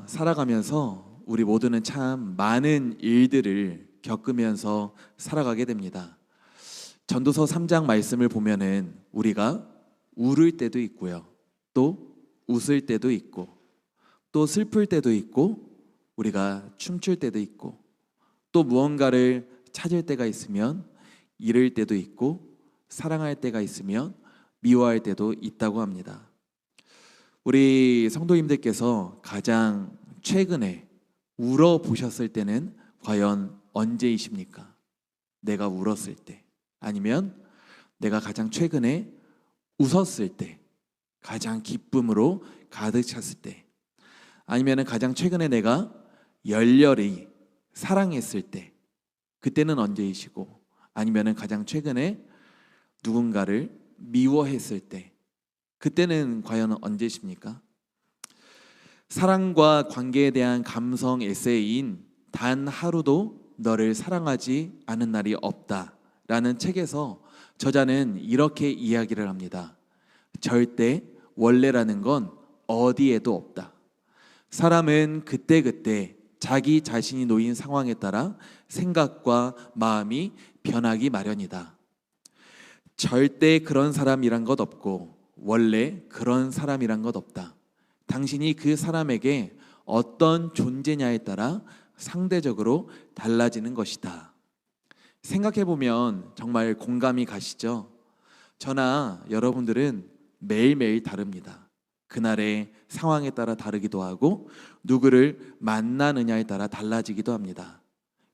살아가면서 우리 모두는 참 많은 일들을 겪으면서 살아가게 됩니다. 전도서 3장 말씀을 보면은 우리가 울을 때도 있고요, 또 웃을 때도 있고, 또 슬플 때도 있고, 우리가 춤출 때도 있고, 또 무언가를 찾을 때가 있으면 잃을 때도 있고, 사랑할 때가 있으면 미워할 때도 있다고 합니다. 우리 성도님들께서 가장 최근에 울어 보셨을 때는 과연 언제이십니까? 내가 울었을 때, 아니면 내가 가장 최근에 웃었을 때, 가장 기쁨으로 가득 찼을 때, 아니면 가장 최근에 내가 열렬히 사랑했을 때, 그때는 언제이시고, 아니면 가장 최근에 누군가를 미워했을 때, 그때는 과연 언제십니까? 사랑과 관계에 대한 감성 에세이인 단 하루도 너를 사랑하지 않은 날이 없다 라는 책에서 저자는 이렇게 이야기를 합니다. 절대 원래라는 건 어디에도 없다. 사람은 그때그때 자기 자신이 놓인 상황에 따라 생각과 마음이 변하기 마련이다. 절대 그런 사람이란 것 없고 원래 그런 사람이란 것 없다. 당신이 그 사람에게 어떤 존재냐에 따라 상대적으로 달라지는 것이다. 생각해보면 정말 공감이 가시죠? 저나 여러분들은 매일매일 다릅니다. 그날의 상황에 따라 다르기도 하고 누구를 만나느냐에 따라 달라지기도 합니다.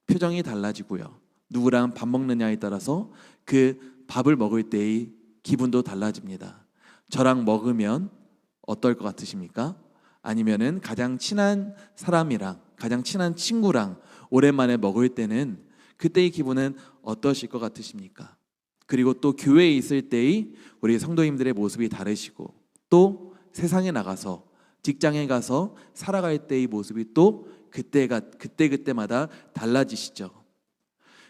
표정이 달라지고요, 누구랑 밥 먹느냐에 따라서 그 밥을 먹을 때의 기분도 달라집니다. 저랑 먹으면 어떨 것 같으십니까? 아니면은 가장 친한 사람이랑, 가장 친한 친구랑 오랜만에 먹을 때는 그때의 기분은 어떠실 것 같으십니까? 그리고 또 교회에 있을 때의 우리 성도님들의 모습이 다르시고, 또 세상에 나가서 직장에 가서 살아갈 때의 모습이 또 그때마다 달라지시죠.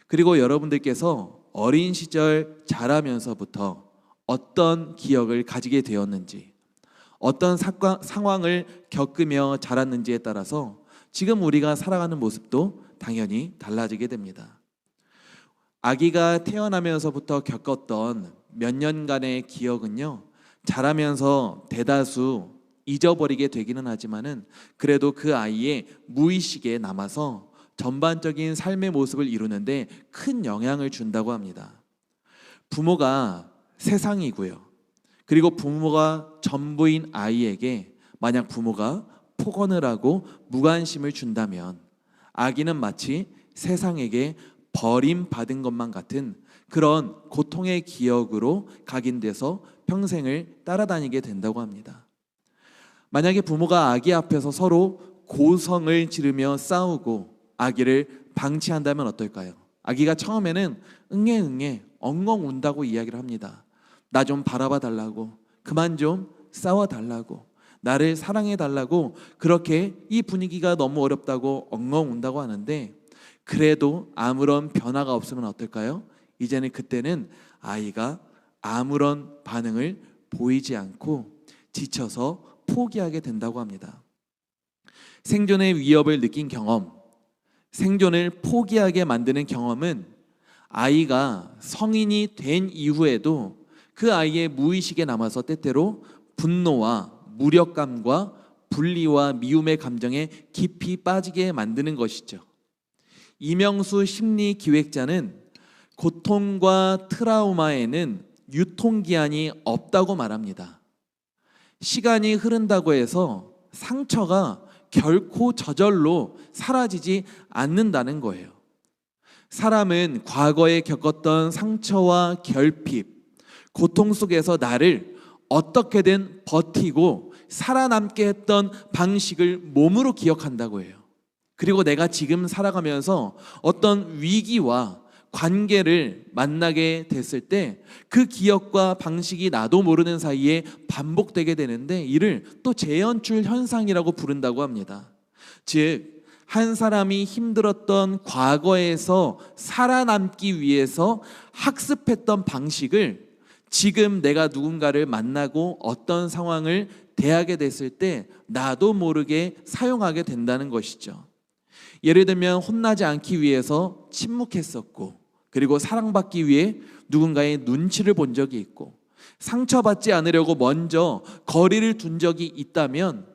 그리고 여러분들께서 어린 시절 자라면서부터 어떤 기억을 가지게 되었는지, 어떤 상황을 겪으며 자랐는지에 따라서 지금 우리가 살아가는 모습도 당연히 달라지게 됩니다. 아기가 태어나면서부터 겪었던 몇 년간의 기억은요, 자라면서 대다수 잊어버리게 되기는 하지만은 그래도 그 아이의 무의식에 남아서 전반적인 삶의 모습을 이루는데 큰 영향을 준다고 합니다. 부모가 세상이고요, 그리고 부모가 전부인 아이에게 만약 부모가 폭언을 하고 무관심을 준다면 아기는 마치 세상에게 버림받은 것만 같은 그런 고통의 기억으로 각인돼서 평생을 따라다니게 된다고 합니다. 만약에 부모가 아기 앞에서 서로 고성을 지르며 싸우고 아기를 방치한다면 어떨까요? 아기가 처음에는 응애 엉엉 운다고 이야기를 합니다. 나 좀 바라봐 달라고, 그만 좀 싸워 달라고, 나를 사랑해 달라고, 그렇게 이 분위기가 너무 어렵다고 엉엉 운다고 하는데, 그래도 아무런 변화가 없으면 어떨까요? 이제는 그때는 아이가 아무런 반응을 보이지 않고 지쳐서 포기하게 된다고 합니다. 생존의 위협을 느낀 경험, 생존을 포기하게 만드는 경험은 아이가 성인이 된 이후에도 그 아이의 무의식에 남아서 때때로 분노와 무력감과 분리와 미움의 감정에 깊이 빠지게 만드는 것이죠. 이명수 심리기획자는 고통과 트라우마에는 유통기한이 없다고 말합니다. 시간이 흐른다고 해서 상처가 결코 저절로 사라지지 않는다는 거예요. 사람은 과거에 겪었던 상처와 결핍, 고통 속에서 나를 어떻게든 버티고 살아남게 했던 방식을 몸으로 기억한다고 해요. 그리고 내가 지금 살아가면서 어떤 위기와 관계를 만나게 됐을 때 그 기억과 방식이 나도 모르는 사이에 반복되게 되는데 이를 또 재연출 현상이라고 부른다고 합니다. 즉, 한 사람이 힘들었던 과거에서 살아남기 위해서 학습했던 방식을 지금 내가 누군가를 만나고 어떤 상황을 대하게 됐을 때 나도 모르게 사용하게 된다는 것이죠. 예를 들면 혼나지 않기 위해서 침묵했었고, 그리고 사랑받기 위해 누군가의 눈치를 본 적이 있고, 상처받지 않으려고 먼저 거리를 둔 적이 있다면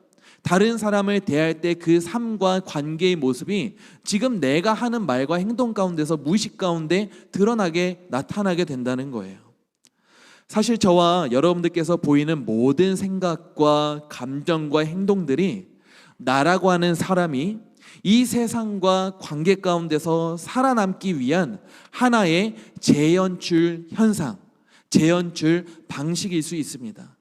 다른 사람을 대할 때 그 삶과 관계의 모습이 지금 내가 하는 말과 행동 가운데서 무의식 가운데 드러나게 나타나게 된다는 거예요. 사실 저와 여러분들께서 보이는 모든 생각과 감정과 행동들이 나라고 하는 사람이 이 세상과 관계 가운데서 살아남기 위한 하나의 재연출 현상, 재연출 방식일 수 있습니다.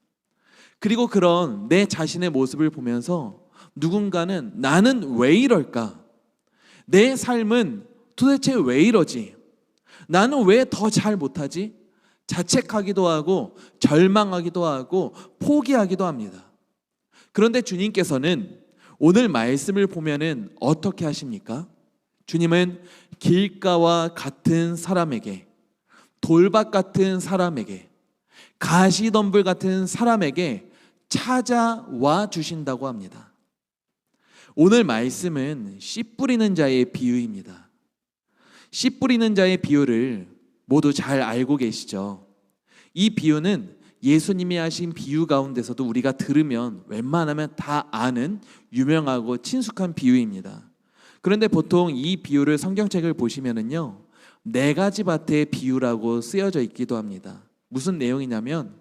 그리고 그런 내 자신의 모습을 보면서 누군가는 나는 왜 이럴까? 내 삶은 도대체 왜 이러지? 나는 왜 더 잘 못하지? 자책하기도 하고 절망하기도 하고 포기하기도 합니다. 그런데 주님께서는 오늘 말씀을 보면은 어떻게 하십니까? 주님은 길가와 같은 사람에게, 돌밭 같은 사람에게, 가시덤불 같은 사람에게 찾아와 주신다고 합니다. 오늘 말씀은 씨 뿌리는 자의 비유입니다. 씨 뿌리는 자의 비유를 모두 잘 알고 계시죠? 이 비유는 예수님이 하신 비유 가운데서도 우리가 들으면 웬만하면 다 아는 유명하고 친숙한 비유입니다. 그런데 보통 이 비유를 성경책을 보시면은요, 네 가지 밭의 비유라고 쓰여져 있기도 합니다. 무슨 내용이냐면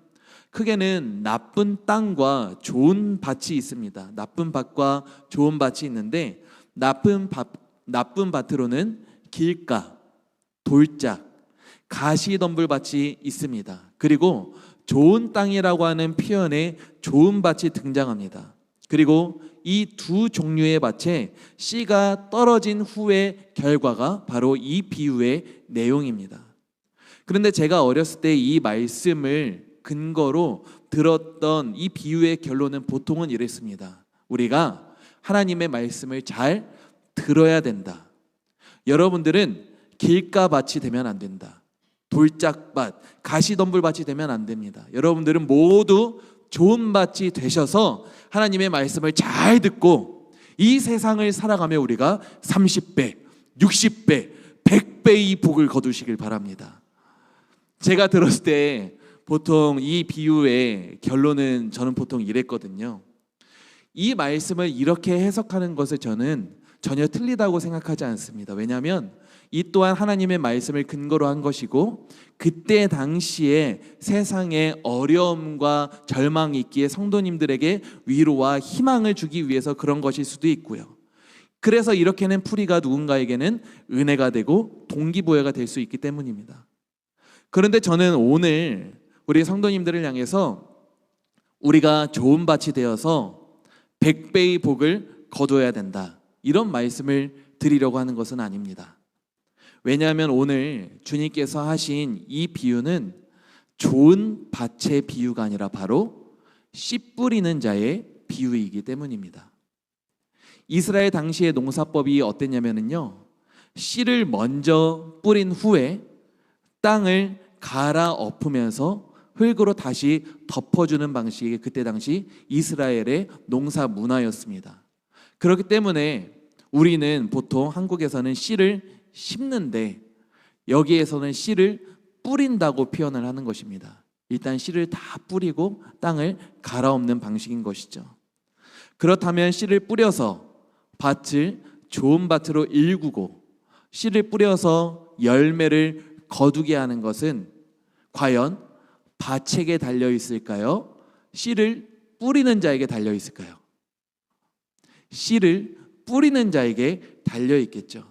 크게는 나쁜 땅과 좋은 밭이 있습니다. 나쁜 밭과 좋은 밭이 있는데 나쁜 밭으로는 길가, 돌짝, 가시덤불밭이 있습니다. 그리고 좋은 땅이라고 하는 표현에 좋은 밭이 등장합니다. 그리고 이 두 종류의 밭에 씨가 떨어진 후의 결과가 바로 이 비유의 내용입니다. 그런데 제가 어렸을 때 이 말씀을 근거로 들었던 이 비유의 결론은 보통은 이랬습니다. 우리가 하나님의 말씀을 잘 들어야 된다. 여러분들은 길가밭이 되면 안 된다. 돌짝밭, 가시덤불밭이 되면 안 됩니다. 여러분들은 모두 좋은 밭이 되셔서 하나님의 말씀을 잘 듣고 이 세상을 살아가며 우리가 30배, 60배, 100배의 복을 거두시길 바랍니다. 제가 들었을 때 보통 이 비유의 결론은 저는 보통 이랬거든요. 이 말씀을 이렇게 해석하는 것을 저는 전혀 틀리다고 생각하지 않습니다. 왜냐하면 이 또한 하나님의 말씀을 근거로 한 것이고, 그때 당시에 세상에 어려움과 절망이 있기에 성도님들에게 위로와 희망을 주기 위해서 그런 것일 수도 있고요. 그래서 이렇게는 풀이가 누군가에게는 은혜가 되고 동기부여가 될 수 있기 때문입니다. 그런데 저는 오늘 우리 성도님들을 향해서 우리가 좋은 밭이 되어서 100배의 복을 거둬야 된다, 이런 말씀을 드리려고 하는 것은 아닙니다. 왜냐하면 오늘 주님께서 하신 이 비유는 좋은 밭의 비유가 아니라 바로 씨 뿌리는 자의 비유이기 때문입니다. 이스라엘 당시의 농사법이 어땠냐면요, 씨를 먼저 뿌린 후에 땅을 갈아 엎으면서 흙으로 다시 덮어주는 방식이 그때 당시 이스라엘의 농사 문화였습니다. 그렇기 때문에 우리는 보통 한국에서는 씨를 심는데 여기에서는 씨를 뿌린다고 표현을 하는 것입니다. 일단 씨를 다 뿌리고 땅을 갈아엎는 방식인 것이죠. 그렇다면 씨를 뿌려서 밭을 좋은 밭으로 일구고 씨를 뿌려서 열매를 거두게 하는 것은 과연 밭에게 달려 있을까요? 씨를 뿌리는 자에게 달려 있을까요? 씨를 뿌리는 자에게 달려 있겠죠.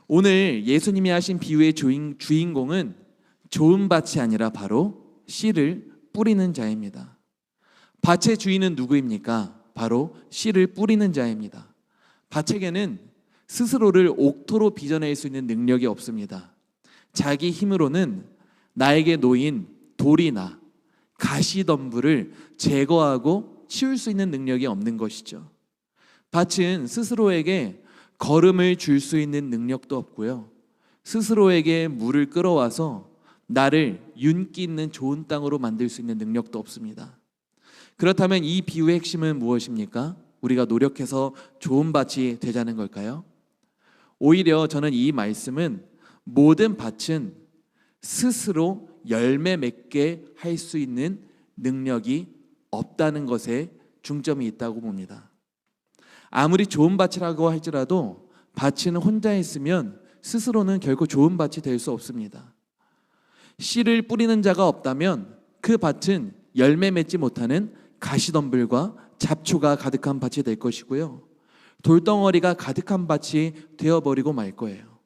오늘 예수님이 하신 비유의 주인공은 좋은 밭이 아니라 바로 씨를 뿌리는 자입니다. 밭의 주인은 누구입니까? 바로 씨를 뿌리는 자입니다. 밭에게는 스스로를 옥토로 빚어낼 수 있는 능력이 없습니다. 자기 힘으로는 나에게 놓인 돌이나 가시덤불을 제거하고 치울 수 있는 능력이 없는 것이죠. 밭은 스스로에게 거름을 줄 수 있는 능력도 없고요, 스스로에게 물을 끌어와서 나를 윤기 있는 좋은 땅으로 만들 수 있는 능력도 없습니다. 그렇다면 이 비유의 핵심은 무엇입니까? 우리가 노력해서 좋은 밭이 되자는 걸까요? 오히려 저는 이 말씀은 모든 밭은 스스로 열매 맺게 할 수 있는 능력이 없다는 것에 중점이 있다고 봅니다. 아무리 좋은 밭이라고 할지라도 밭은 혼자 있으면 스스로는 결코 좋은 밭이 될 수 없습니다. 씨를 뿌리는 자가 없다면 그 밭은 열매 맺지 못하는 가시덤불과 잡초가 가득한 밭이 될 것이고요, 돌덩어리가 가득한 밭이 되어버리고 말 거예요.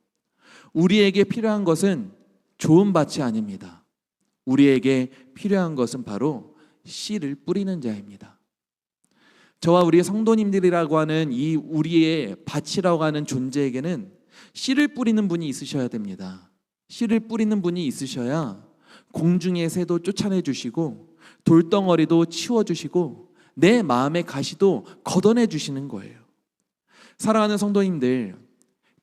우리에게 필요한 것은 좋은 밭이 아닙니다. 우리에게 필요한 것은 바로 씨를 뿌리는 자입니다. 저와 우리 성도님들이라고 하는 이 우리의 밭이라고 하는 존재에게는 씨를 뿌리는 분이 있으셔야 됩니다. 씨를 뿌리는 분이 있으셔야 공중의 새도 쫓아내 주시고 돌덩어리도 치워주시고 내 마음의 가시도 걷어내 주시는 거예요. 사랑하는 성도님들,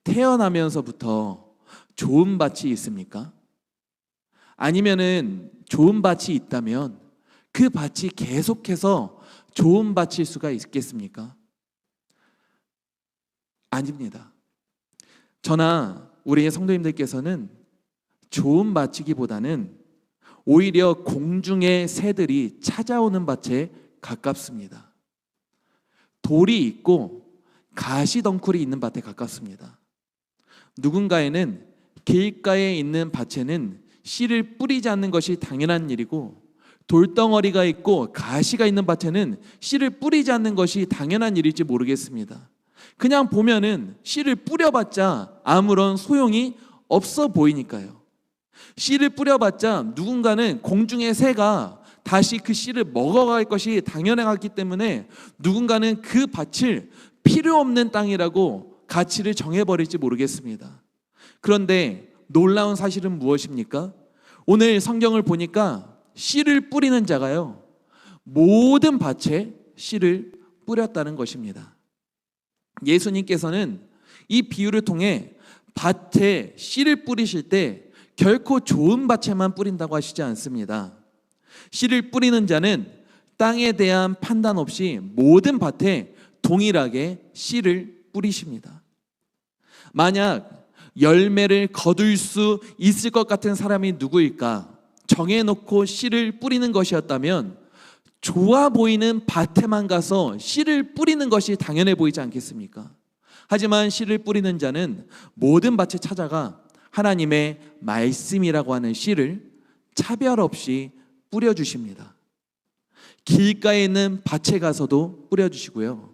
태어나면서부터 좋은 밭이 있습니까? 아니면은 좋은 밭이 있다면 그 밭이 계속해서 좋은 밭일 수가 있겠습니까? 아닙니다. 저나 우리의 성도님들께서는 좋은 밭이기보다는 오히려 공중의 새들이 찾아오는 밭에 가깝습니다. 돌이 있고 가시덩굴이 있는 밭에 가깝습니다. 누군가에는 길가에 있는 밭에는 씨를 뿌리지 않는 것이 당연한 일이고, 돌덩어리가 있고 가시가 있는 밭에는 씨를 뿌리지 않는 것이 당연한 일일지 모르겠습니다. 그냥 보면은 씨를 뿌려봤자 아무런 소용이 없어 보이니까요. 씨를 뿌려봤자 누군가는 공중의 새가 다시 그 씨를 먹어갈 것이 당연하기 때문에 누군가는 그 밭을 필요 없는 땅이라고 가치를 정해버릴지 모르겠습니다. 그런데 놀라운 사실은 무엇입니까? 오늘 성경을 보니까 씨를 뿌리는 자가요, 모든 밭에 씨를 뿌렸다는 것입니다. 예수님께서는 이 비유를 통해 밭에 씨를 뿌리실 때 결코 좋은 밭에만 뿌린다고 하시지 않습니다. 씨를 뿌리는 자는 땅에 대한 판단 없이 모든 밭에 동일하게 씨를 뿌리십니다. 만약 열매를 거둘 수 있을 것 같은 사람이 누구일까 정해놓고 씨를 뿌리는 것이었다면 좋아 보이는 밭에만 가서 씨를 뿌리는 것이 당연해 보이지 않겠습니까? 하지만 씨를 뿌리는 자는 모든 밭에 찾아가 하나님의 말씀이라고 하는 씨를 차별 없이 뿌려주십니다. 길가에 있는 밭에 가서도 뿌려주시고요,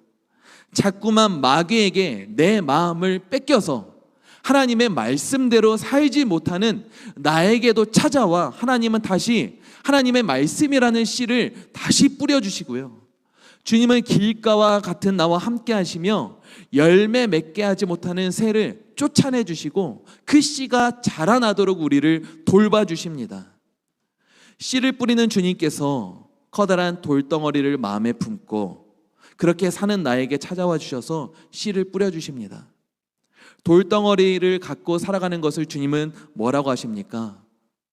자꾸만 마귀에게 내 마음을 뺏겨서 하나님의 말씀대로 살지 못하는 나에게도 찾아와 하나님은 다시 하나님의 말씀이라는 씨를 다시 뿌려주시고요, 주님은 길가와 같은 나와 함께 하시며 열매 맺게 하지 못하는 새를 쫓아내 주시고 그 씨가 자라나도록 우리를 돌봐주십니다. 씨를 뿌리는 주님께서 커다란 돌덩어리를 마음에 품고 그렇게 사는 나에게 찾아와 주셔서 씨를 뿌려주십니다. 돌덩어리를 갖고 살아가는 것을 주님은 뭐라고 하십니까?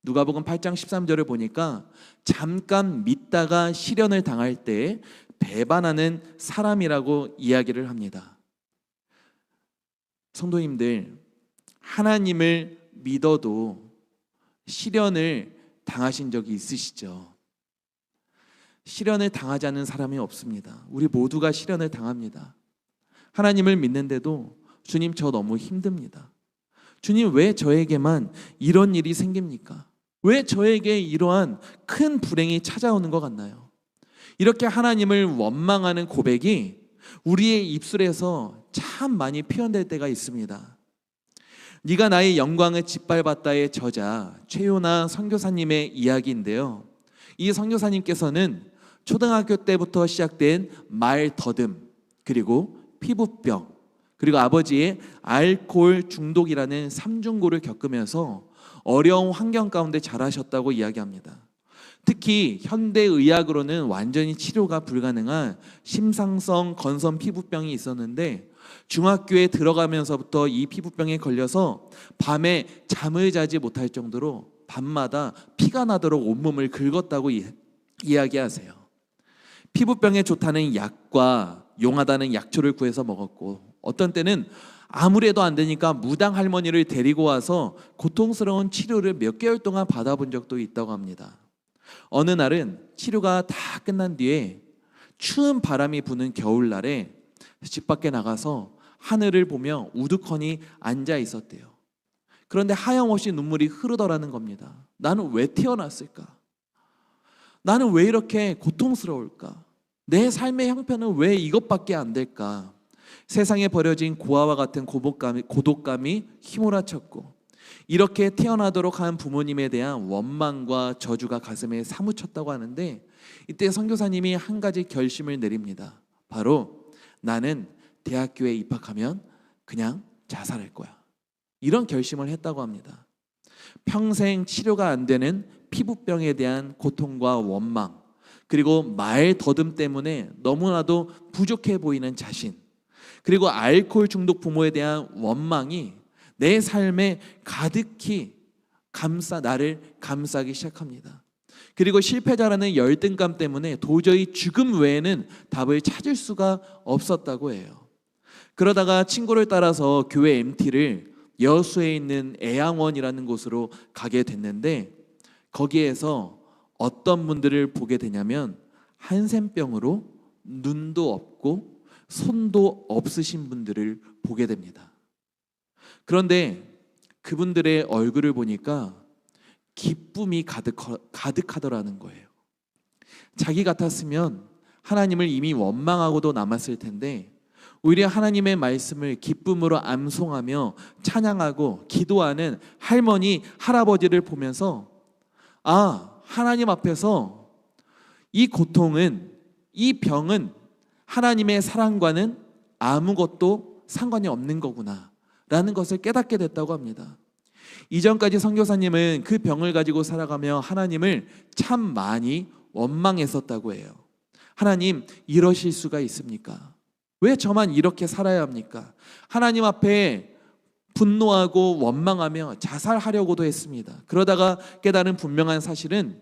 누가복음 8장 13절을 보니까 잠깐 믿다가 시련을 당할 때 배반하는 사람이라고 이야기를 합니다. 성도님들, 하나님을 믿어도 시련을 당하신 적이 있으시죠? 시련을 당하지 않는 사람이 없습니다. 우리 모두가 시련을 당합니다. 하나님을 믿는데도 주님, 저 너무 힘듭니다. 주님, 왜 저에게만 이런 일이 생깁니까? 왜 저에게 이러한 큰 불행이 찾아오는 것 같나요? 이렇게 하나님을 원망하는 고백이 우리의 입술에서 참 많이 표현될 때가 있습니다. 네가 나의 영광을 짓밟았다의 저자 최요나 선교사님의 이야기인데요, 이 선교사님께서는 초등학교 때부터 시작된 말 더듬, 그리고 피부병, 그리고 아버지의 알코올 중독이라는 삼중고를 겪으면서 어려운 환경 가운데 자라셨다고 이야기합니다. 특히 현대의학으로는 완전히 치료가 불가능한 심상성 건선 피부병이 있었는데 중학교에 들어가면서부터 이 피부병에 걸려서 밤에 잠을 자지 못할 정도로 밤마다 피가 나도록 온몸을 긁었다고 이야기하세요. 피부병에 좋다는 약과 용하다는 약초를 구해서 먹었고, 어떤 때는 아무래도 안 되니까 무당 할머니를 데리고 와서 고통스러운 치료를 몇 개월 동안 받아본 적도 있다고 합니다. 어느 날은 치료가 다 끝난 뒤에 추운 바람이 부는 겨울날에 집 밖에 나가서 하늘을 보며 우두커니 앉아 있었대요. 그런데 하염없이 눈물이 흐르더라는 겁니다. 나는 왜 태어났을까? 나는 왜 이렇게 고통스러울까? 내 삶의 형편은 왜 이것밖에 안 될까? 세상에 버려진 고아와 같은 고독감이 휘몰아쳤고, 이렇게 태어나도록 한 부모님에 대한 원망과 저주가 가슴에 사무쳤다고 하는데, 이때 선교사님이 한 가지 결심을 내립니다. 바로 나는 대학교에 입학하면 그냥 자살할 거야. 이런 결심을 했다고 합니다. 평생 치료가 안 되는 피부병에 대한 고통과 원망, 그리고 말 더듬 때문에 너무나도 부족해 보이는 자신, 그리고 알코올 중독 부모에 대한 원망이 내 삶에 가득히 나를 감싸기 시작합니다. 그리고 실패자라는 열등감 때문에 도저히 죽음 외에는 답을 찾을 수가 없었다고 해요. 그러다가 친구를 따라서 교회 MT를 여수에 있는 애양원이라는 곳으로 가게 됐는데, 거기에서 어떤 분들을 보게 되냐면 한센병으로 눈도 없고 손도 없으신 분들을 보게 됩니다. 그런데 그분들의 얼굴을 보니까 기쁨이 가득하더라는 거예요. 자기 같았으면 하나님을 이미 원망하고도 남았을 텐데, 오히려 하나님의 말씀을 기쁨으로 암송하며 찬양하고 기도하는 할머니, 할아버지를 보면서, 아, 하나님 앞에서 이 고통은, 이 병은 하나님의 사랑과는 아무것도 상관이 없는 거구나 라는 것을 깨닫게 됐다고 합니다. 이전까지 선교사님은 그 병을 가지고 살아가며 하나님을 참 많이 원망했었다고 해요. 하나님, 이러실 수가 있습니까? 왜 저만 이렇게 살아야 합니까? 하나님 앞에 분노하고 원망하며 자살하려고도 했습니다. 그러다가 깨달은 분명한 사실은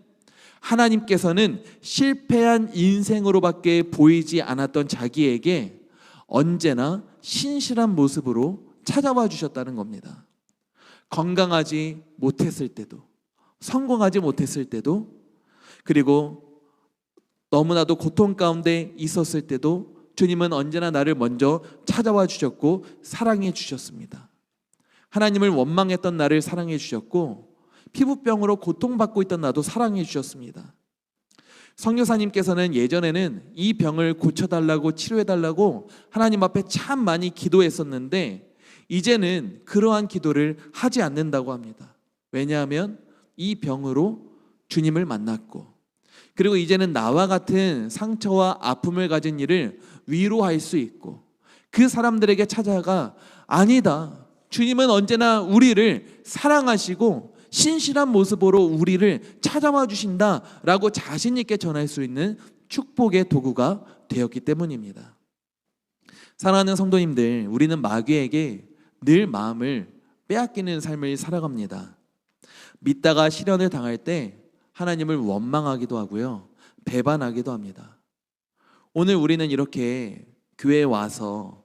하나님께서는 실패한 인생으로밖에 보이지 않았던 자기에게 언제나 신실한 모습으로 찾아와 주셨다는 겁니다. 건강하지 못했을 때도, 성공하지 못했을 때도, 그리고 너무나도 고통 가운데 있었을 때도 주님은 언제나 나를 먼저 찾아와 주셨고 사랑해 주셨습니다. 하나님을 원망했던 나를 사랑해 주셨고, 피부병으로 고통받고 있던 나도 사랑해 주셨습니다. 선교사님께서는 예전에는 이 병을 고쳐달라고, 치료해달라고 하나님 앞에 참 많이 기도했었는데, 이제는 그러한 기도를 하지 않는다고 합니다. 왜냐하면 이 병으로 주님을 만났고, 그리고 이제는 나와 같은 상처와 아픔을 가진 이를 위로할 수 있고, 그 사람들에게 찾아가, 아니다, 주님은 언제나 우리를 사랑하시고 신실한 모습으로 우리를 찾아와 주신다라고 자신 있게 전할 수 있는 축복의 도구가 되었기 때문입니다. 사랑하는 성도님들, 우리는 마귀에게 늘 마음을 빼앗기는 삶을 살아갑니다. 믿다가 시련을 당할 때 하나님을 원망하기도 하고요, 배반하기도 합니다. 오늘 우리는 이렇게 교회에 와서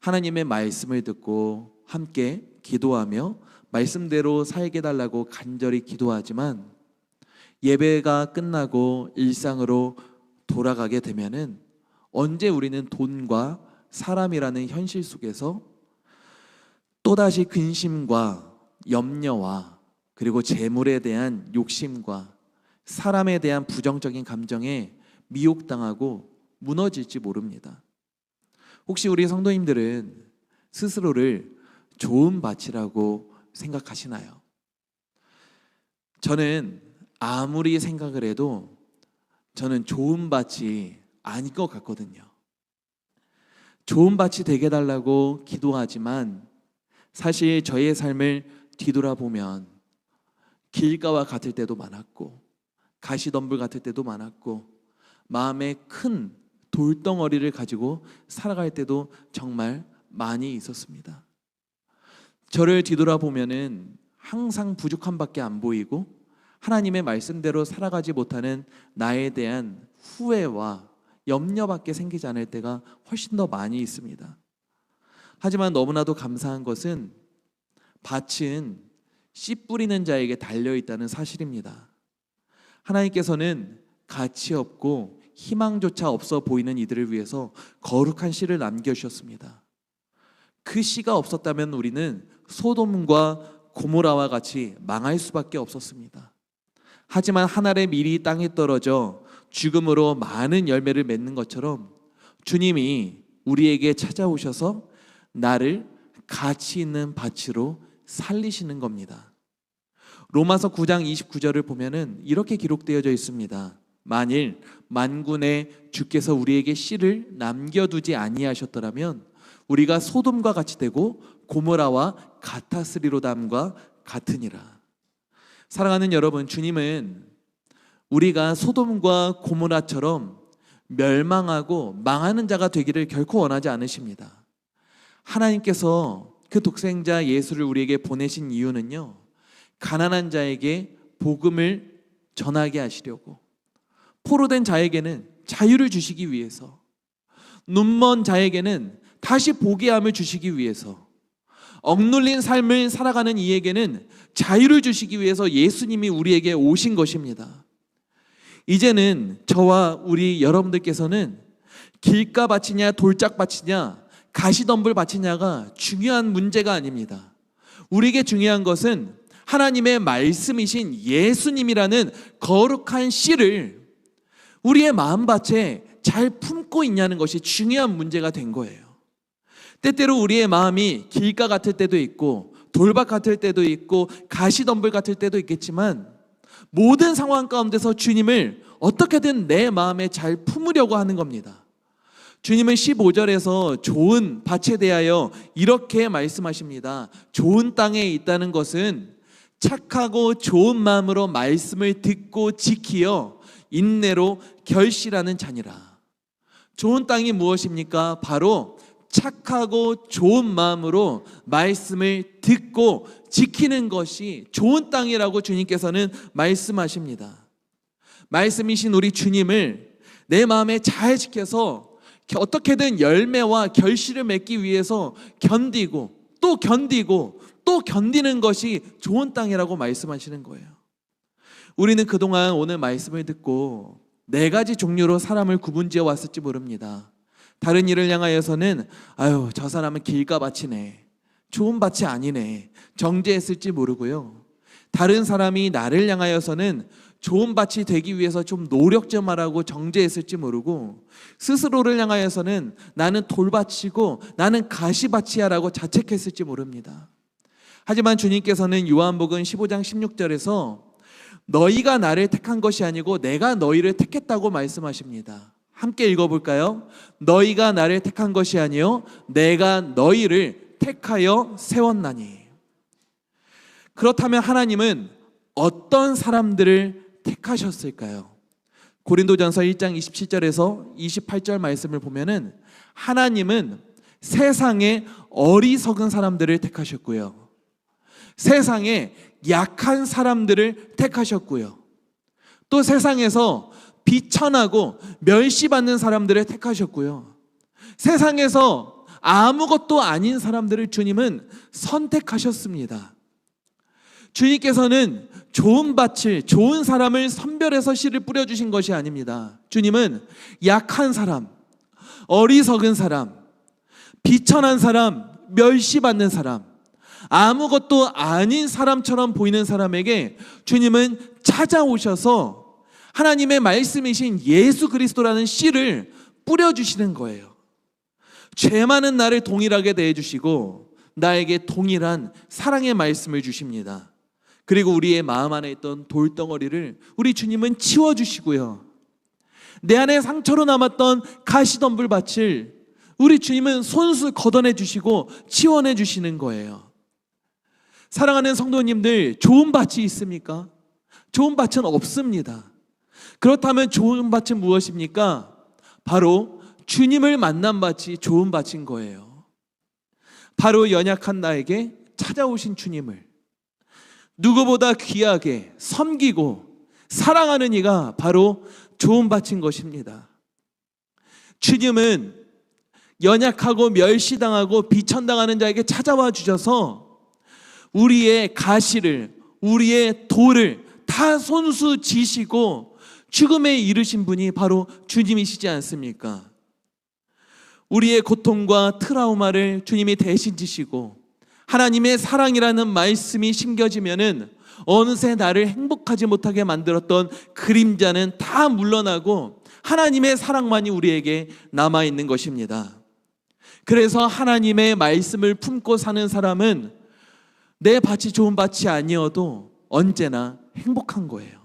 하나님의 말씀을 듣고 함께 기도하며 말씀대로 살게 달라고 간절히 기도하지만, 예배가 끝나고 일상으로 돌아가게 되면은 언제 우리는 돈과 사람이라는 현실 속에서 또다시 근심과 염려와, 그리고 재물에 대한 욕심과 사람에 대한 부정적인 감정에 미혹당하고 무너질지 모릅니다. 혹시 우리 성도님들은 스스로를 좋은 밭이라고 생각하시나요? 저는 아무리 생각을 해도 저는 좋은 밭이 아닌 것 같거든요. 좋은 밭이 되게 해달라고 기도하지만 사실 저의 삶을 뒤돌아보면 길가와 같을 때도 많았고, 가시덤불 같을 때도 많았고, 마음에 큰 돌덩어리를 가지고 살아갈 때도 정말 많이 있었습니다. 저를 뒤돌아보면은 항상 부족한 밖에 안 보이고, 하나님의 말씀대로 살아가지 못하는 나에 대한 후회와 염려밖에 생기지 않을 때가 훨씬 더 많이 있습니다. 하지만 너무나도 감사한 것은 밭은 씨 뿌리는 자에게 달려있다는 사실입니다. 하나님께서는 가치 없고 희망조차 없어 보이는 이들을 위해서 거룩한 씨를 남겨주셨습니다. 그 씨가 없었다면 우리는 소돔과 고모라와 같이 망할 수밖에 없었습니다. 하지만 한 알의 밀이 땅에 떨어져 죽음으로 많은 열매를 맺는 것처럼 주님이 우리에게 찾아오셔서 나를 가치 있는 밭으로 살리시는 겁니다. 로마서 9장 29절을 보면은 이렇게 기록되어져 있습니다. 만일 만군의 주께서 우리에게 씨를 남겨두지 아니하셨더라면 우리가 소돔과 같이 되고 고모라와 같았으리로다함과 같으니라. 사랑하는 여러분, 주님은 우리가 소돔과 고모라처럼 멸망하고 망하는 자가 되기를 결코 원하지 않으십니다. 하나님께서 그 독생자 예수를 우리에게 보내신 이유는요, 가난한 자에게 복음을 전하게 하시려고, 포로된 자에게는 자유를 주시기 위해서, 눈먼 자에게는 다시 보게 함을 주시기 위해서, 억눌린 삶을 살아가는 이에게는 자유를 주시기 위해서 예수님이 우리에게 오신 것입니다. 이제는 저와 우리 여러분들께서는 길가 밭이냐 돌짝 밭이냐 가시덤불 밭이냐가 중요한 문제가 아닙니다. 우리에게 중요한 것은 하나님의 말씀이신 예수님이라는 거룩한 씨를 우리의 마음밭에 잘 품고 있냐는 것이 중요한 문제가 된 거예요. 때때로 우리의 마음이 길가 같을 때도 있고 돌밭 같을 때도 있고 가시덤불 같을 때도 있겠지만 모든 상황 가운데서 주님을 어떻게든 내 마음에 잘 품으려고 하는 겁니다. 주님은 15절에서 좋은 밭에 대하여 이렇게 말씀하십니다. 좋은 땅에 있다는 것은 착하고 좋은 마음으로 말씀을 듣고 지키어 인내로 결실하는 자니라. 좋은 땅이 무엇입니까? 바로 착하고 좋은 마음으로 말씀을 듣고 지키는 것이 좋은 땅이라고 주님께서는 말씀하십니다. 말씀이신 우리 주님을 내 마음에 잘 지켜서 어떻게든 열매와 결실을 맺기 위해서 견디고 또 견디고 또 견디는 것이 좋은 땅이라고 말씀하시는 거예요. 우리는 그동안 오늘 말씀을 듣고 네 가지 종류로 사람을 구분지어 왔을지 모릅니다. 다른 일을 향하여서는 아유, 저 사람은 길가 밭이네, 좋은 밭이 아니네, 정죄했을지 모르고요. 다른 사람이 나를 향하여서는 좋은 밭이 되기 위해서 좀 노력 좀 하라고 정죄했을지 모르고, 스스로를 향하여서는 나는 돌밭이고 나는 가시밭이야라고 자책했을지 모릅니다. 하지만 주님께서는 요한복음 15장 16절에서 너희가 나를 택한 것이 아니고 내가 너희를 택했다고 말씀하십니다. 함께 읽어볼까요? 너희가 나를 택한 것이 아니요 내가 너희를 택하여 세웠나니. 그렇다면 하나님은 어떤 사람들을 택하셨을까요? 고린도전서 1장 27절에서 28절 말씀을 보면은 하나님은 세상에 어리석은 사람들을 택하셨고요, 세상에 약한 사람들을 택하셨고요, 또 세상에서 비천하고 멸시받는 사람들을 택하셨고요, 세상에서 아무것도 아닌 사람들을 주님은 선택하셨습니다. 주님께서는 좋은 밭을, 좋은 사람을 선별해서 씨를 뿌려주신 것이 아닙니다. 주님은 약한 사람, 어리석은 사람, 비천한 사람, 멸시받는 사람, 아무것도 아닌 사람처럼 보이는 사람에게 주님은 찾아오셔서 하나님의 말씀이신 예수 그리스도라는 씨를 뿌려주시는 거예요. 죄 많은 나를 동일하게 대해주시고 나에게 동일한 사랑의 말씀을 주십니다. 그리고 우리의 마음 안에 있던 돌덩어리를 우리 주님은 치워주시고요, 내 안에 상처로 남았던 가시덤불 밭을 우리 주님은 손수 걷어내 주시고 치워내 주시는 거예요. 사랑하는 성도님들, 좋은 밭이 있습니까? 좋은 밭은 없습니다. 그렇다면 좋은 밭은 무엇입니까? 바로 주님을 만난 밭이 좋은 밭인 거예요. 바로 연약한 나에게 찾아오신 주님을 누구보다 귀하게 섬기고 사랑하는 이가 바로 좋은 밭인 것입니다. 주님은 연약하고 멸시당하고 비천당하는 자에게 찾아와 주셔서 우리의 가시를, 우리의 돌을 다 손수 지시고 죽음에 이르신 분이 바로 주님이시지 않습니까? 우리의 고통과 트라우마를 주님이 대신 지시고 하나님의 사랑이라는 말씀이 심겨지면은 어느새 나를 행복하지 못하게 만들었던 그림자는 다 물러나고 하나님의 사랑만이 우리에게 남아있는 것입니다. 그래서 하나님의 말씀을 품고 사는 사람은 내 밭이 좋은 밭이 아니어도 언제나 행복한 거예요.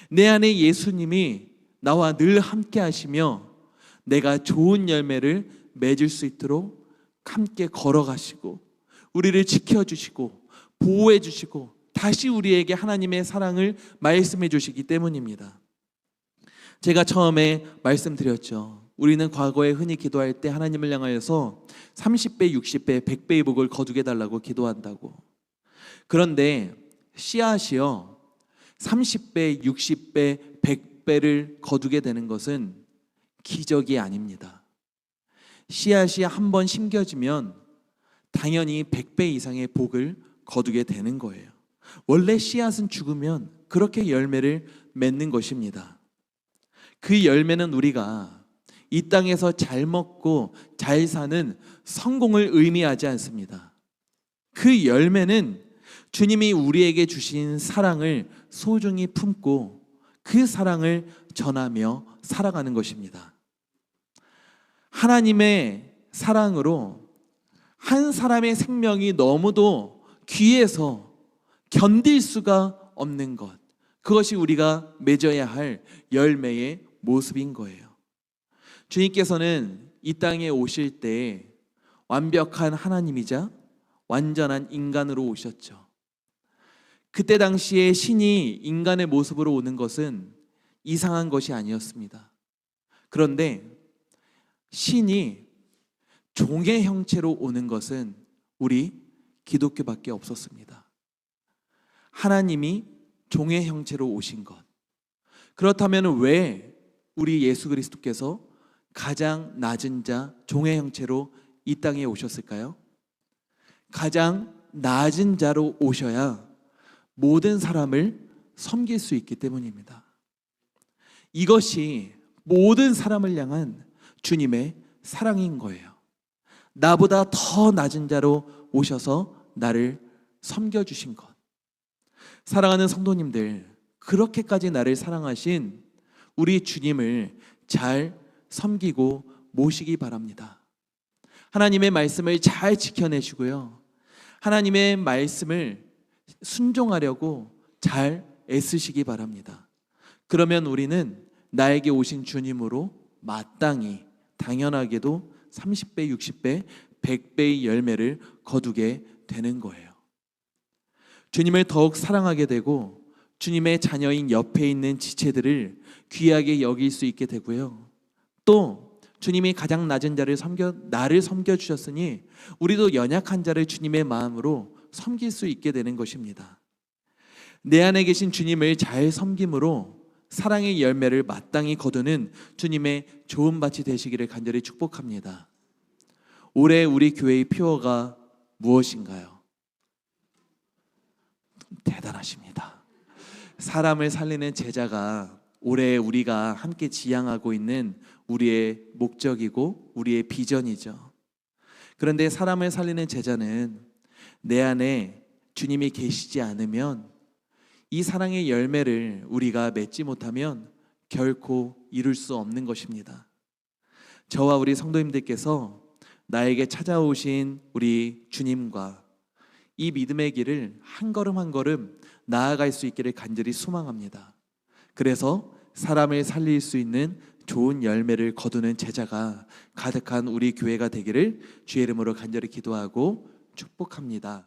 내 안에 예수님이 나와 늘 함께 하시며 내가 좋은 열매를 맺을 수 있도록 함께 걸어가시고 우리를 지켜주시고 보호해 주시고 다시 우리에게 하나님의 사랑을 말씀해 주시기 때문입니다. 제가 처음에 말씀드렸죠. 우리는 과거에 흔히 기도할 때 하나님을 향하여서 30배, 60배, 100배의 복을 거두게 달라고 기도한다고. 그런데 씨앗이요 30배, 60배, 100배를 거두게 되는 것은 기적이 아닙니다. 씨앗이 한번 심겨지면 당연히 100배 이상의 복을 거두게 되는 거예요. 원래 씨앗은 죽으면 그렇게 열매를 맺는 것입니다. 그 열매는 우리가 이 땅에서 잘 먹고 잘 사는 성공을 의미하지 않습니다. 그 열매는 주님이 우리에게 주신 사랑을 소중히 품고 그 사랑을 전하며 살아가는 것입니다. 하나님의 사랑으로 한 사람의 생명이 너무도 귀해서 견딜 수가 없는 것, 그것이 우리가 맺어야 할 열매의 모습인 거예요. 주님께서는 이 땅에 오실 때 완벽한 하나님이자 완전한 인간으로 오셨죠. 그때 당시에 신이 인간의 모습으로 오는 것은 이상한 것이 아니었습니다. 그런데 신이 종의 형체로 오는 것은 우리 기독교밖에 없었습니다. 하나님이 종의 형체로 오신 것. 그렇다면 왜 우리 예수 그리스도께서 가장 낮은 자, 종의 형체로 이 땅에 오셨을까요? 가장 낮은 자로 오셔야 모든 사람을 섬길 수 있기 때문입니다. 이것이 모든 사람을 향한 주님의 사랑인 거예요. 나보다 더 낮은 자로 오셔서 나를 섬겨주신 것. 사랑하는 성도님들, 그렇게까지 나를 사랑하신 우리 주님을 잘 섬기고 모시기 바랍니다. 하나님의 말씀을 잘 지켜내시고요. 하나님의 말씀을 순종하려고 잘 애쓰시기 바랍니다. 그러면 우리는 나에게 오신 주님으로 마땅히 당연하게도 30배, 60배, 100배의 열매를 거두게 되는 거예요. 주님을 더욱 사랑하게 되고 주님의 자녀인 옆에 있는 지체들을 귀하게 여길 수 있게 되고요. 또 주님이 가장 낮은 자를 나를 섬겨주셨으니 우리도 연약한 자를 주님의 마음으로 섬길 수 있게 되는 것입니다. 내 안에 계신 주님을 잘 섬김으로 사랑의 열매를 마땅히 거두는 주님의 좋은 밭이 되시기를 간절히 축복합니다. 올해 우리 교회의 표어가 무엇인가요? 대단하십니다. 사람을 살리는 제자가 올해 우리가 함께 지향하고 있는 우리의 목적이고 우리의 비전이죠. 그런데 사람을 살리는 제자는 내 안에 주님이 계시지 않으면 이 사랑의 열매를 우리가 맺지 못하면 결코 이룰 수 없는 것입니다. 저와 우리 성도님들께서 나에게 찾아오신 우리 주님과 이 믿음의 길을 한 걸음 한 걸음 나아갈 수 있기를 간절히 소망합니다. 그래서 사람을 살릴 수 있는 좋은 열매를 거두는 제자가 가득한 우리 교회가 되기를 주의 이름으로 간절히 기도하고 축복합니다.